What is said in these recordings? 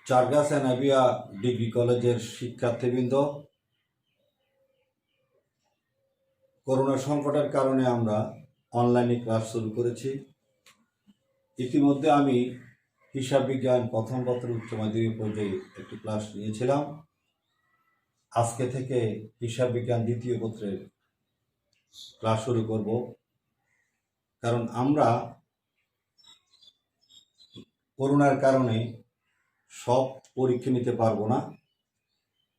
Chargachh এনাবিয়া degree কলেজের শিক্ষার্থীবৃন্দ, corona সংকটের কারণে আমরা অনলাইনে ক্লাস শুরু করেছি। ইতিমধ্যে আমি হিসাব বিজ্ঞান প্রথম পত্রের উচ্চ মাধ্যমিক পর্যায়ে একটি ক্লাস নিয়েছিলাম। আজকে থেকে হিসাব বিজ্ঞান দ্বিতীয় পত্রের ক্লাস শুরু করব, কারণ আমরা করোনার কারণে সব পরীক্ষা নিতে পারবো না।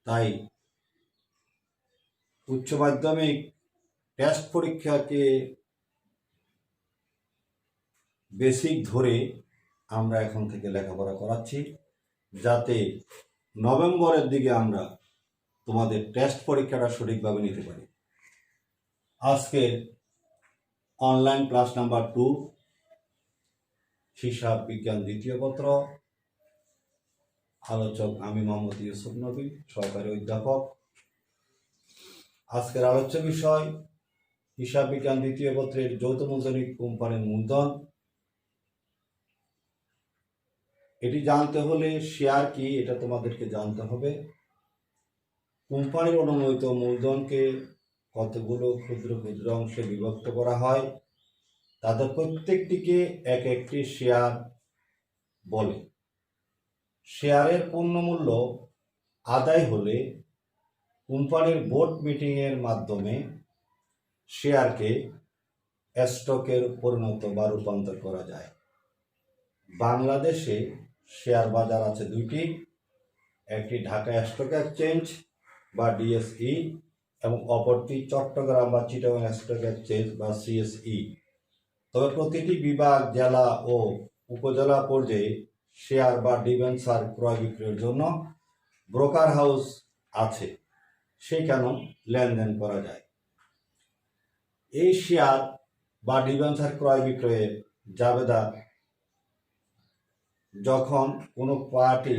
তাই উচ্চ মাধ্যমিক টেস্ট পরীক্ষাকে বেসিক ধরে আমরা এখন থেকে লেখাপড়া করাচ্ছি, যাতে নভেম্বরের দিকে আমরা তোমাদের টেস্ট পরীক্ষাটা সঠিকভাবে নিতে পারি। আজকে অনলাইন ক্লাস নাম্বার 2, হিসাব বিজ্ঞান দ্বিতীয় পত্র। আলোচক আমি মোহাম্মদ ইউসুফ নবী, সহকারী অধ্যাপক। আজকের আলোচ্য বিষয় হিসাব বিজ্ঞান দ্বিতীয় পত্রের যৌথ মূলধনী কোম্পানির মূলধন। এটি জানতে হলে শেয়ার কি এটা তোমাদেরকে জানতে হবে। কোম্পানির অনুমোদিত মূলধনকে কতগুলো ক্ষুদ্র ক্ষুদ্র অংশে বিভক্ত করা হয়, তাদের প্রত্যেকটিকে এক একটি শেয়ার বলে। শেয়ারের পূর্ণমূল্য আদায় হলে কোম্পানির বোর্ড মিটিংয়ের মাধ্যমে শেয়ারকে স্টকের পরিণত বা রূপান্তর করা যায়। বাংলাদেশে শেয়ার বাজার আছে দুইটি, একটি ঢাকা স্টক এক্সচেঞ্জ বা ডিএসই এবং অপরটি চট্টগ্রাম বা চিটাগং স্টক এক্সচেঞ্জ বা সিএসই। তবে প্রতিটি বিভাগ, জেলা ও উপজেলা পর্যায়ে শেয়ার বা ডিবেঞ্চার ক্রয় বিক্রয়ের জন্য ব্রোকার হাউস আছে, সেখানেও লেনদেন করা যায়। এই শেয়ার বা ডিবেঞ্চার ক্রয় বিক্রয়ের জাবেদা যখন কোনো পার্টি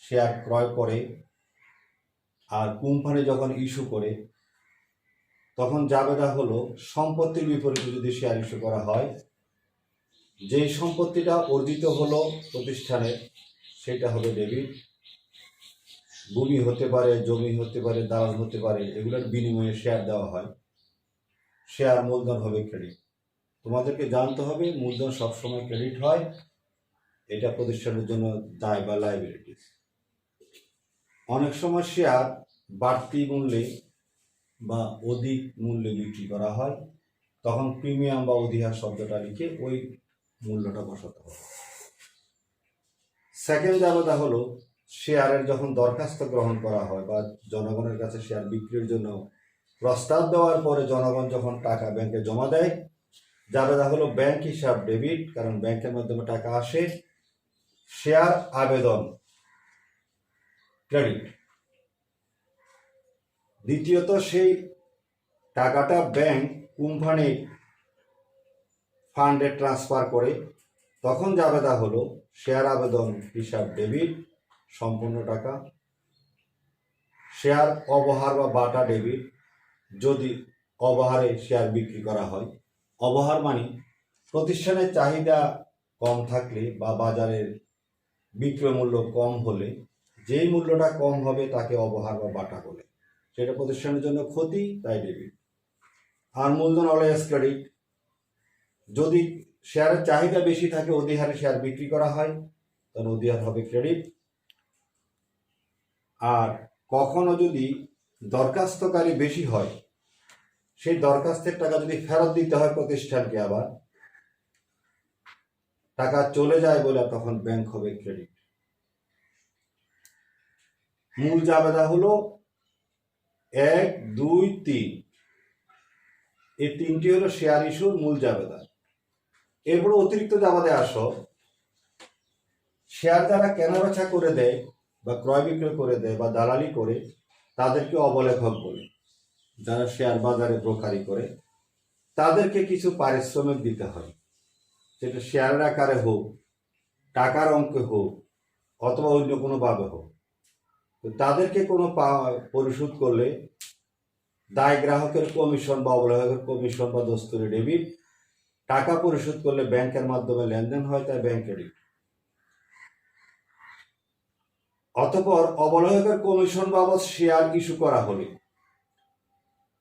শেয়ার ক্রয় করে আর কোম্পানি যখন ইস্যু করে, তখন জাবেদা হলো সম্পত্তির বিপরীতে যদি শেয়ার ইস্যু করা হয়, যেই সম্পত্তিটা অর্জিত হলো প্রতিষ্ঠানের সেটা হবে ডেবিট। ভূমি হতে পারে, জমি হতে পারে, দালান হতে পারে, এগুলোর বিনিময়ে শেয়ার দেওয়া হয়, শেয়ার মূলধন হবে ক্রেডিট। তোমাদেরকে জানতে হবে মূলধন সবসময় ক্রেডিট হয়, এটা প্রতিষ্ঠানের জন্য দায় বা লাইবিলিটিস। অনেক সময় শেয়ার বাড়তি মূল্যে বা অধিক মূল্যে বিক্রি করা হয়, তখন প্রিমিয়াম বা অধিহার শব্দটা লিখে ওই মূল্যটা বসাতে হবে। সেকেন্ড জাবেদা হলো শেয়ারের যখন দরখাস্ত গ্রহণ করা হয় বা জনগণের কাছে শেয়ার বিক্রির জন্য প্রস্তাব দেওয়ার পরে জনগণ যখন টাকা ব্যাংকে জমা দেয়, জাবেদা হলো ব্যাংক হিসাব ডেবিট, কারণ ব্যাংকের মাধ্যমে টাকা আসে। শেয়ার আবেদন ক্রেডিট। দ্বিতীয়ত সেই টাকাটা ব্যাংক কোম্পানির ফান্ডে ট্রান্সফার করে, তখন জাবেদা হলো শেয়ার আবেদন হিসাব ডেবিট, সম্পূর্ণ টাকা। শেয়ার অবহার বা বাটা ডেবিট, যদি অবহারে শেয়ার বিক্রি করা হয়। অবহার মানে প্রতিষ্ঠানের চাহিদা কম থাকলে বা বাজারের বিক্রয় মূল্য কম হলে যেই মূল্যটা কম হবে তাকে অবহার বা বাটা বলে, সেটা প্রতিষ্ঠানের জন্য ক্ষতি, তাই ডেবিট। আর মূলধন অলওয়েজ ক্রেডিট, যদি শেয়ারের চাহিদা বেশি থাকে, অধিহারে শেয়ার বিক্রি করা হয়, তখন অধিহার হবে ক্রেডিট। আর কখনো যদি দরখাস্তকারী বেশি হয়, সেই দরখাস্তের টাকা যদি ফেরত দিতে হয় প্রতিষ্ঠানকে, আবার টাকা চলে যায় বলে, তখন ব্যাংক হবে ক্রেডিট। মূল জাবেদা হলো 1, 2, 3, এই তিনটি হলো শেয়ার ইস্যুর মূল জাবেদা। এরপর অতিরিক্ত জাবেদায় আসো, শেয়ার যারা কেনাবেচা করে দেয় বা ক্রয় বিক্রয় করে দেয় বা দালালি করে, তাদেরকে অবলেখক বলে। যারা শেয়ার বাজারে ব্রোকারি করে তাদেরকে কিছু পারিশ্রমিক দিতে হয়, সেটা শেয়ারের আকারে হোক, টাকার অঙ্কে হোক, অথবা অন্য কোনোভাবে হোক। তো তাদেরকে কোনো পরিশোধ করলে দায় গ্রাহকের কমিশন বা অবলেখকের কমিশন বা দস্তুরি ডেবিট। টাকা পরিশোধ করলে ব্যাংকের মাধ্যমে লেনদেন হয়, তাই ব্যাংক ক্রেডিট। অতঃপর অবলয়কের কমিশন বাবদ শেয়ার ইস্যু করা হলে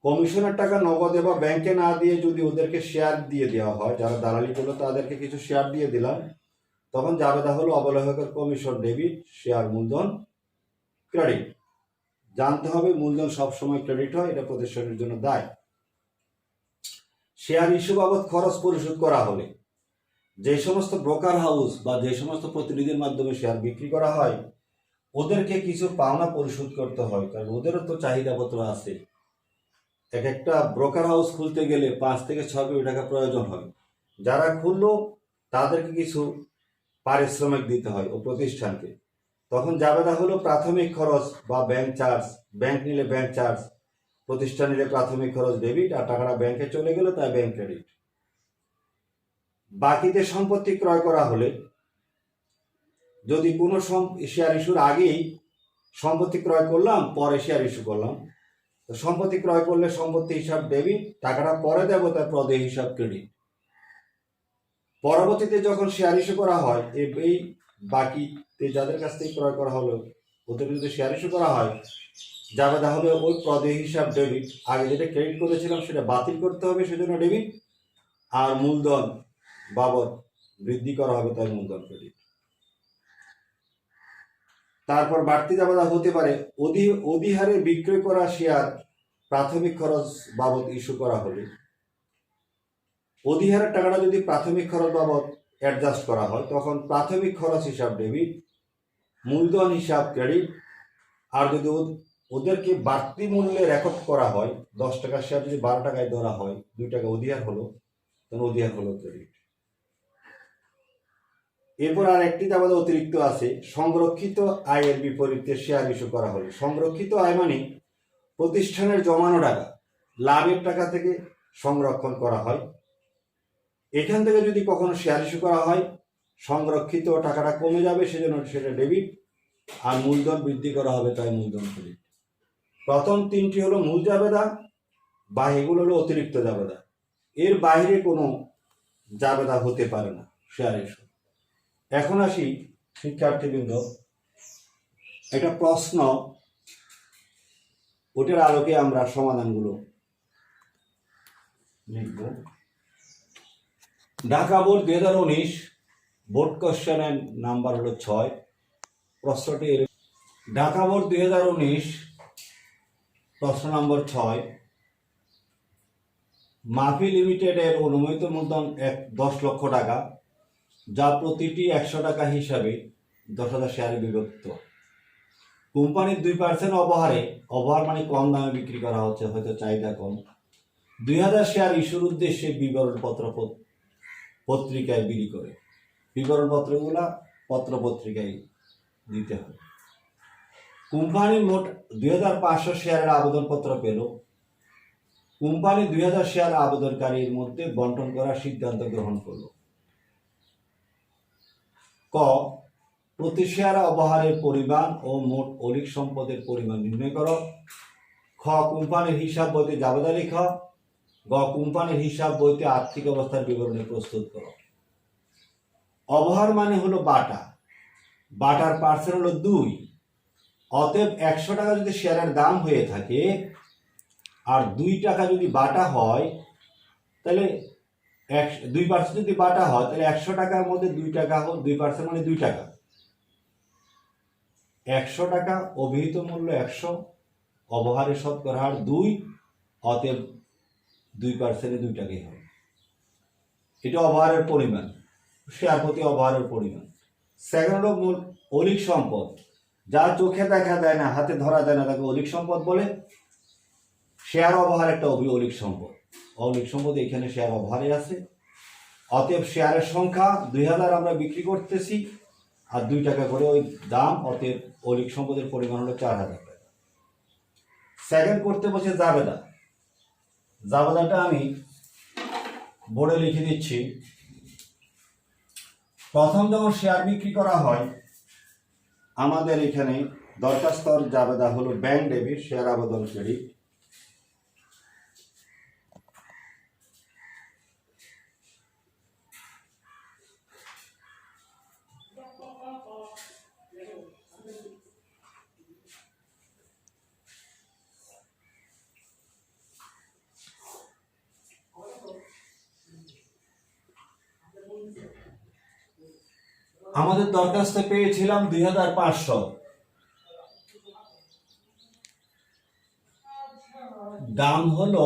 কমিশনের টাকা নগদে বা ব্যাংকে না দিয়ে যদি ওদেরকে শেয়ার দিয়ে দেওয়া হয়, যারা দালালি করলো তাদেরকে কিছু শেয়ার দিয়ে দিলাম, তখন জাবেদা হলো অবলয়কের কমিশন ডেবিট, শেয়ার মূলধন ক্রেডিট। জানতে হবে মূলধন সবসময় ক্রেডিট হয়, এটা প্রতিষ্ঠানের জন্য দায়। শেয়ার ইস্যু বাবদ খরচ পরিশোধ করা হলে যে সমস্ত ব্রোকার হাউস বা যে সমস্ত প্রতিনিধির মাধ্যমে শেয়ার বিক্রি করা হয় ওদেরকে কিছু পাওনা পরিশোধ করতে হয়, কারণ ওদেরও তো চাহিদাপত্র আছে। এক একটা ব্রোকার হাউস খুলতে গেলে 5 থেকে 6 কোটি টাকা প্রয়োজন হয়। যারা খুললো তাদেরকে কিছু পারিশ্রমিক দিতে হয় ও প্রতিষ্ঠানকে। তখন জাবেদা হলো প্রাথমিক খরচ বা ব্যাংক চার্জ, ব্যাংক নিলে ব্যাংক চার্জ, প্রতিষ্ঠান নিলে প্রাথমিক খরচ ডেবিট, আর টাকাটা ব্যাংকে চলে গেলে তাই ব্যাংক ক্রেডিট। বাকিতে সম্পত্তি ক্রয় করা হলে যদি কোনো শেয়ার ইস্যুর আগেই সম্পত্তি ক্রয় করলাম, পরে শেয়ার ইস্যু করলাম, তো সম্পত্তি ক্রয় করলে সম্পত্তি হিসাব ডেবিট, টাকাটা পরে দেব তার প্রদেয় হিসাব ক্রেডিট। পরবর্তীতে যখন শেয়ার ইস্যু করা হয় এই বাকিতে যাদের কাছ থেকে ক্রয় করা হলো ওদের যদি শেয়ার ইস্যু করা হয়, জাবেদা হবে ওই প্রদেয় হিসাব ডেবিট। আগে যেটা ক্রেডিট করেছিলাম সেটা বাতিল করতে হবে, সেজন্য ডেবিট, আর মূলধন বাবদ বৃদ্ধি করা হবে তাই মূলধন ক্রেডিট। তারপর বাড়তি জাবেদা হতে পারে অধিহারে বিক্রয় করা শেয়ার প্রাথমিক খরচ বাবদ ইস্যু করা হলে অধিহারের টাকাটা যদি প্রাথমিক খরচ বাবদ অ্যাডজাস্ট করা হয় তখন প্রাথমিক খরচ হিসাব ডেবিট, মূলধন হিসাব ক্রেডিট। আর যদি ওদেরকে বাড়তি মূল্যে রেকর্ড করা হয়, 10 টাকার শেয়ার যদি 12 টাকায় ধরা হয়, 2 টাকা অধিহার হলো, তখন অধিহার হলো ক্রেডিট। এরপর আর একটি জাবেদা অতিরিক্ত আছে, সংরক্ষিত আয়ের বিপরীতে শেয়ার ইস্যু করা হলে। সংরক্ষিত আয় মানে প্রতিষ্ঠানের জমানো টাকা, লাভের টাকা থেকে সংরক্ষণ করা হয়। এখান থেকে যদি কখনো শেয়ার ইস্যু করা হয় সংরক্ষিত টাকাটা কমে যাবে, সেজন্য সেটা ডেবিট, আর মূলধন বৃদ্ধি করা হবে তাই মূলধন ক্রেডিট। প্রথম 3টি হলো মূল জাবেদা, এগুলো হলো অতিরিক্ত জাবেদা। এর বাইরে কোনো জাবেদা হতে পারে না শেয়ার ইস্যু। এখন আসি শিক্ষার্থীবৃন্দ, একটা প্রশ্ন, ওটার আলোকে আমরা সমাধানগুলো লিখব। ঢাকা বোর্ড 2019 বোর্ড কোশ্চেনের নাম্বার হলো 6। প্রশ্নটি ঢাকা বোর্ড 2019 প্রশ্ন নম্বর 6, মাফি লিমিটেডের অনুমোদিত মূলধন 10 লক্ষ টাকা, যা প্রতিটি 100 টাকা হিসাবে 10,000 শেয়ারে বিভক্ত। কোম্পানির 2% অবহার মানে কম দামে বিক্রি করা হচ্ছে, হয়তো চাহিদা কম। 2000 শেয়ার ইস্যুর উদ্দেশ্যে বিবরণপত্র পত্রিকায় বিলি করে। বিবরণপত্রগুলা পত্রিকায় দিতে হবে। কোম্পানি মোট 2500 শেয়ারের আবেদনপত্র পেল। কোম্পানি 2000 শেয়ার আবেদনকারীর মধ্যে বন্টন করার সিদ্ধান্ত গ্রহণ করল। ক, প্রতি শেয়ার অবহারের পরিমাণ ও মোট অলিক সম্পদের পরিমাণ নির্ণয় করো। খ, কোম্পানির হিসাব বইতে জাবেদা লিখ। গ, কোম্পানির হিসাব বইতে আর্থিক অবস্থার বিবরণী প্রস্তুত করো। অবহার মানে হলো বাটা, বাটার পার্সেন্ট হলো 2। অতএব 100 টাকা যদি শেয়ারের দাম হয়ে থাকে আর 2 টাকা যদি বাটা হয়, তাহলে 2% যদি বাটা হয় তাহলে 100 টাকার মধ্যে 2 টাকা হোক, 2% মানে 2 টাকা। 100 টাকা অভিহিত মূল্য 100, অবহারের শতকরা হার 2, অতএব 2% 2 টাকাই হবে। এটা অবহারের পরিমাণ, শেয়ার প্রতি অবহারের পরিমাণ। সেকেন্ড হলো মূল অলিক সম্পদ, যা চোখে দেখা দেয় না, হাতে ধরা দেয় না, তাকে অলিক সম্পদ বলে। শেয়ার অবহার একটা অলিক সম্পদ। অলিক সম্পদ এখানে শেয়ার অবহারে আছে। অতএব শেয়ারের সংখ্যা 2000 আমরা বিক্রি করতেছি আর 2 টাকা করে ওই দাম, অতএব অলিক সম্পদের পরিমাণ হলো 4000 টাকা। সেকেন্ড করতে বসে জাবেদা। জাবেদাটা আমি বোর্ডে লিখে দিচ্ছি। প্রথম যখন শেয়ার বিক্রি করা হয় আমাদের এখানে দরখাস্তর জাবেদা হলো ব্যাংক ডেবিট, শেয়ার আবেদন ক্রেডিট। আমাদের দরখাস্ত পেয়েছিলাম 2500, দাম হলো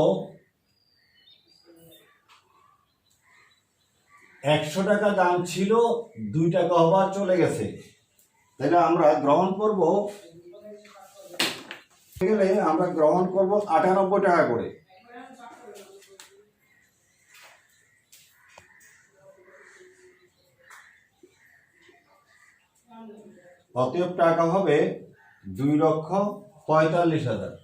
100 টাকা দাম ছিল, 2 টাকা হবার চলে গেছে, তাহলে আমরা গ্রহণ করব, গেলে আমরা গ্রহণ করব 98 টাকা করে। অতএব টাকা হবে 2,45,000।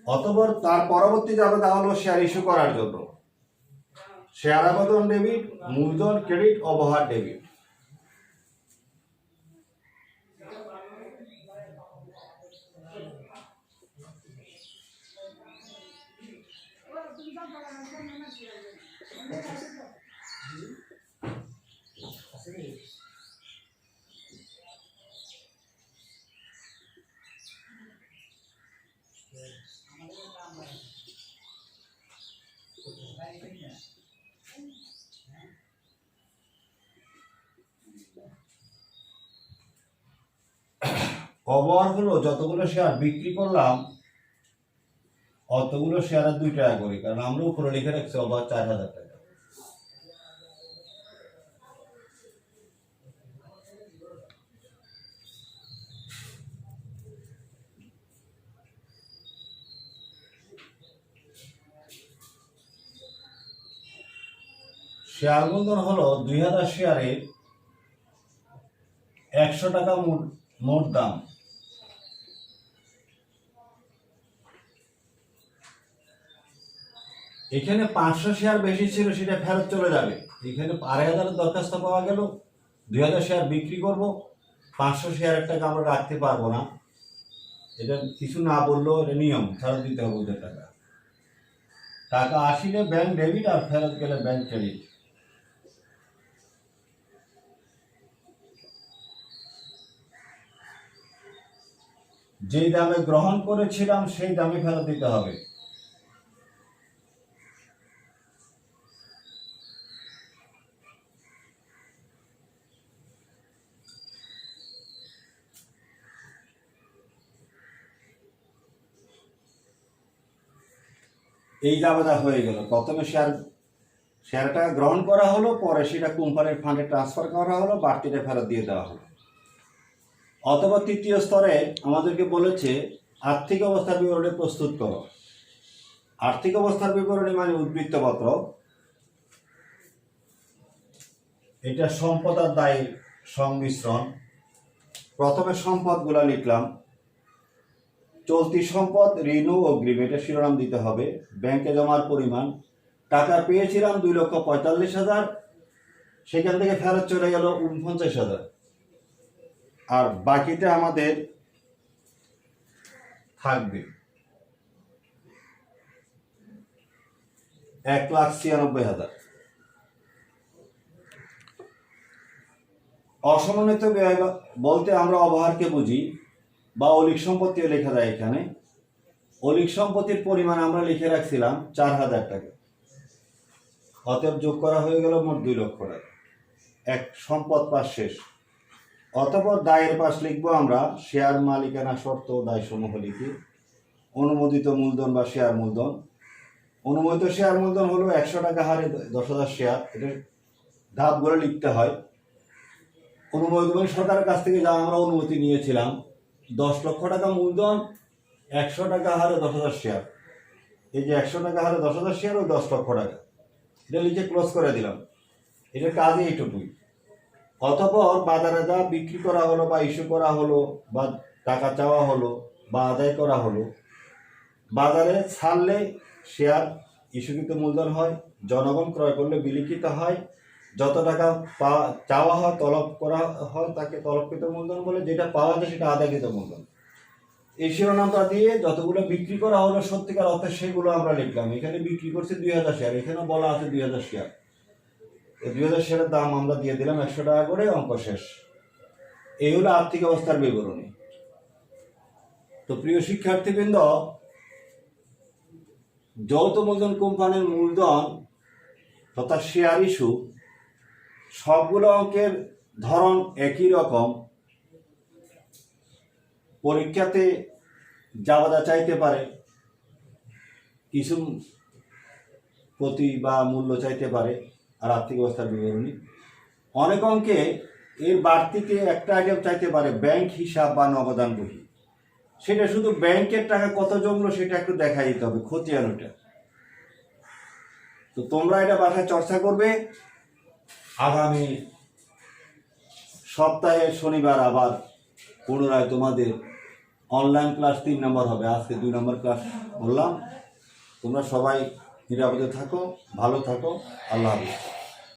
অতঃপর তার পরবর্তী যাবে তা হলো শেয়ার ইস্যু করার জন্য। শেয়ার আবেদন ডেবিট, মূলধন ক্রেডিট, অবহার ডেবিট। অবহার হলো যতগুলো শেয়ার বিক্রি করলাম অতগুলো শেয়ারের 2 টাকা করে, কারণ আমরা উপরে লিখে রাখছি অবহার 4,000 টাকা। শেয়ার মূলধন হলো 2000 শেয়ারের 100 টাকা মোট দাম। এখানে 500 শেয়ার বেশি ছিল, সেটা ফেরত চলে যাবে। এখানে 2,500 দরখাস্ত পাওয়া গেল, 2000 শেয়ার বিক্রি করব, 500 শেয়ারের টাকা আমরা রাখতে পারবো না। এটা কিছু না বললেও এটা নিয়ম, ফেরত দিতে হবে ওদের টাকা। টাকা আসলে ব্যাংক ডেবিট আর ফেরত গেলে ব্যাংক ক্রেডিট। যেই দামে গ্রহণ করেছিলাম সেই দামে ফেরত দিতে হবে। এই দাবাটা হয়ে গেল। প্রথমে শেয়ারটা গ্রহণ করা হলো, পরে সেটা কোম্পানির ফান্ডে ট্রান্সফার করা হলো, বাড়তিটা ফেরত দিয়ে দেওয়া হলো। অথবা তৃতীয় স্তরে আমাদেরকে বলেছে আর্থিক অবস্থার বিবরণী প্রস্তুত করো। আর্থিক অবস্থার বিবরণী মানে উদ্বৃত্তপত্র। এটা সম্পদ আর দায়ের সংমিশ্রণ। প্রথমে সম্পদগুলো লিখলাম, চলতি সম্পদ, ঋণ ও অগ্রিম, এটা শিরোনাম দিতে হবে। ব্যাংকে জমার পরিমাণ, টাকা পেয়েছিলাম 2,45,000, সেখান থেকে ফেরত চলে গেল 49,000, আর বাকিটা আমাদের থাকবে 1,96,000। অসমন্বিত ব্যয় বলতে আমরা অবহারকে বুঝি, বা অলিক সম্পত্তিও লেখা যায় এখানে। অলিক সম্পত্তির পরিমাণ আমরা লিখে রাখছিলাম 4,000 টাকা, অতএব যোগ করা হয়ে গেল মোট 2 লক্ষ টাকা। এক সম্পদ পাশ শেষ। অতঃপর দায়ের পাশ লিখবো আমরা শেয়ার মালিকানা শর্ত দায় সমূহ লিখি। অনুমোদিত মূলধন বা শেয়ার মূলধন। অনুমোদিত শেয়ার মূলধন হলো 100 টাকা হারে 10,000 শেয়ার। এটার ধাপগুলো লিখতে হয়। অনুমোদিত মানে সরকারের কাছ থেকে যা আমরা অনুমতি নিয়েছিলাম, 10 লক্ষ টাকা মূলধন, 100 টাকা হারে 10,000 শেয়ার। এই যে 100 টাকা হারে 10,000 শেয়ার, ওই 10 লক্ষ টাকা, এটা লিখে ক্লোজ করে দিলাম। এটার কাজই এইটুকুই। অতঃপর বাজারে যা বিক্রি করা হলো বা ইস্যু করা হলো বা টাকা চাওয়া হলো বা আদায় করা হলো, বাজারে ছাড়লে শেয়ার ইস্যুকৃত মূলধন হয়, জনগণ ক্রয় করলে বিলিখিত হয়। যত টাকা চাওয়া হয়, তলব করা হয়, তাকে তলবকৃত মূলধন বলে। যেটা পাওয়া যায় সেটা আদায়কৃত মূলধন। এই শিরোনামটা দিয়ে যতগুলো বিক্রি করা হলো সত্যিকার অর্থে সেগুলো আমরা লিখলাম। এখানে বিক্রি করছে 2,000 শেয়ার, এখানেও বলা আছে 2,000 শেয়ার। এই 2,000 শেয়ারের দাম আমরা দিয়ে দিলাম 100 টাকা করে, অঙ্ক শেষ। এই হলো আর্থিক অবস্থার বিবরণী। তো প্রিয় শিক্ষার্থীবৃন্দ, যৌথ মূলধন কোম্পানির মূলধন তথা শেয়ার ইস্যু সবগুলো অঙ্কের ধরন একই রকম। পরীক্ষাতে যা চাইতে পারে, কিছু প্রতি বা মূল্য চাইতে পারে, আর আর্থিক অবস্থার বিবরণী। অনেক অঙ্কে এর বাড়তিতে একটা আইটেম চাইতে পারে, ব্যাংক হিসাব বা নগদান বহি। সেটা শুধু ব্যাংকের টাকা কত জমলো সেটা একটু দেখাই দিতে হবে, খতিয়ানটা। তো তোমরা এটা বাসায় চর্চা করবে। আগামী সপ্তাহে শনিবার আবার পুনরায় তোমাদের অনলাইন ক্লাস 3 নম্বর হবে। আজকে 2 নম্বর ক্লাস বললাম। তোমরা সবাই নিরাপদে থাকো, ভালো থাকো। আল্লাহ হাফেজ।